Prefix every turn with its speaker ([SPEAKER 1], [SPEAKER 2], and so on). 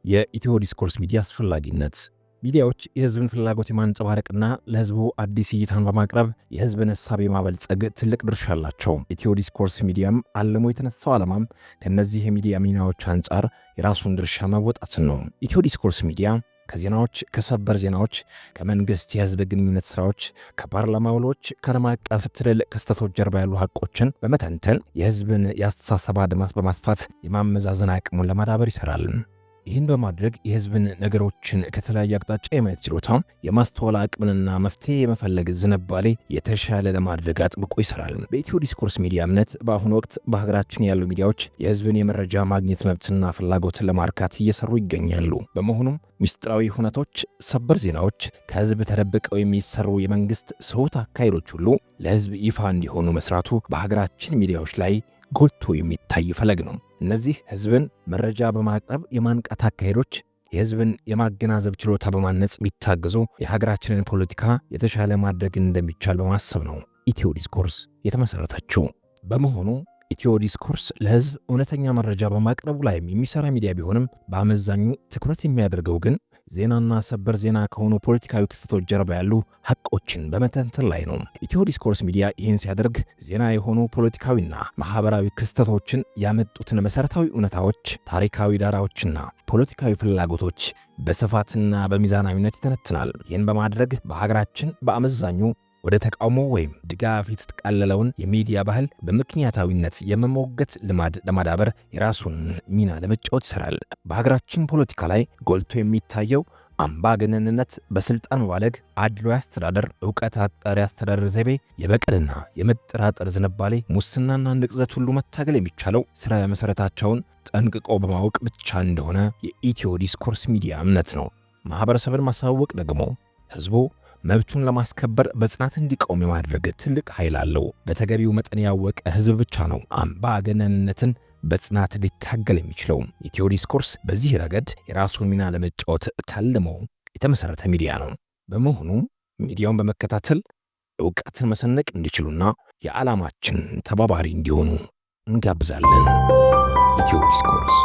[SPEAKER 1] የኢትዮ ዲስኮርስ ሚዲያ አስፈላጊነት ሚዲያዎች የህዝብን ፍላጎት የማንጸባረቅና ለህዝቡ አዲስ እይታን በማቅረብ የህዝብን ሐሳብ የማበልጸግ ትልቅ ድርሻ አላቸው። ኢትዮ ዲስኮርስ ሚዲያም አልሞ የተነሳው ዓላማም ከነዚህ የሚዲያ ሚናዎች አንጻር የራሱን ድርሻ መወጣትን ነው። ኢትዮ ዲስኮርስ ሚዲያ ከዜናዎች፣ ከሰበር ዜናዎች፣ ከመንግስት የህዝብ ግንኙነት ስራዎች፣ ከፓርላማ ውሎች፣ ከዓለም አቀፍ ትልልቅ ክስተቶች ጀርባ ያሉ ሐቆችን በመተንተን የህዝብን የአስተሳሰብ አድማስ በማስፋት የማመዛዘን አቅሙን ለማዳበር ይሰራል። ይህን በማድረግ የህዝብን ነገሮችን ከተለያየ አቅጣጫ የማየት ችሎታ፣ የማስተዋል አቅምንና መፍትሄ የመፈለግ ዝንባሌ የተሻለ ለማድረግ አጥብቆ ይሰራል። በኢትዮ ዲስኮርስ ሚዲያ እምነት በአሁኑ ወቅት በሀገራችን ያሉ ሚዲያዎች የህዝብን የመረጃ ማግኘት መብትና ፍላጎትን ለማርካት እየሰሩ ይገኛሉ። በመሆኑም ሚስጥራዊ ሁነቶች፣ ሰበር ዜናዎች፣ ከህዝብ ተደብቀው የሚሰሩ የመንግስት ስሁት አካሄዶች ሁሉ ለህዝብ ይፋ እንዲሆኑ መስራቱ በሀገራችን ሚዲያዎች ላይ ጎልቶ የሚታይ ፈለግ ነው። እነዚህ ህዝብን መረጃ በማቅረብ የማንቃት አካሄዶች የህዝብን የማገናዘብ ችሎታ በማነጽ ቢታገዙ የሀገራችንን ፖለቲካ የተሻለ ማድረግ እንደሚቻል በማሰብ ነው ኢትዮ ዲስኮርስ የተመሰረተችው። በመሆኑ ኢትዮ ዲስኮርስ ለህዝብ እውነተኛ መረጃ በማቅረቡ ላይ የሚሰራ ሚዲያ ቢሆንም በአመዛኙ ትኩረት የሚያደርገው ግን ዜናና ሰበር ዜና ከሆኑ ፖለቲካዊ ክስተቶች ጀርባ ያሉ ሐቆችን በመተንተን ላይ ነው። ኢትዮ ዲስኮርስ ሚዲያ ይህን ሲያደርግ ዜና የሆኑ ፖለቲካዊና ማህበራዊ ክስተቶችን ያመጡትን መሰረታዊ እውነታዎች፣ ታሪካዊ ዳራዎችና ፖለቲካዊ ፍላጎቶች በስፋትና በሚዛናዊነት ይተነትናል። ይህን በማድረግ በሀገራችን በአመዛኙ ወደ ተቃውሞ ወይም ድጋፍ የተጠቃለለውን የሚዲያ ባህል በምክንያታዊነት የመሞገት ልማድ ለማዳበር የራሱን ሚና ለመጫወት ይሰራል። በሀገራችን ፖለቲካ ላይ ጎልቶ የሚታየው አምባገነንነት፣ በስልጣን መባለግ፣ አድሏዊ አስተዳደር፣ ዕውቀት አጠር አስተዳደር ዘይቤ፣ የበቀልና የመጠራጠር ዝንባሌ፣ ሙስናና ንቅዘት ሁሉ መታገል የሚቻለው ስራ መሰረታቸውን ጠንቅቆ በማወቅ ብቻ እንደሆነ የኢትዮ ዲስኮርስ ሚዲያ እምነት ነው። ማህበረሰብን ማሳወቅ ደግሞ ህዝቡ መብቱን ለማስከበር በጽናት እንዲቆም የማድረግ ትልቅ ኃይል አለው። በተገቢው መጠን ያወቀ ህዝብ ብቻ ነው አምባገነንነትን በጽናት ሊታገል የሚችለው። ኢትዮ ዲስኮርስ በዚህ ረገድ የራሱን ሚና ለመጫወት ታልሞ የተመሰረተ ሚዲያ ነው። በመሆኑ ሚዲያውን በመከታተል ዕውቀትን መሰነቅ እንዲችሉና የዓላማችን ተባባሪ እንዲሆኑ እንጋብዛለን። ኢትዮ ዲስኮርስ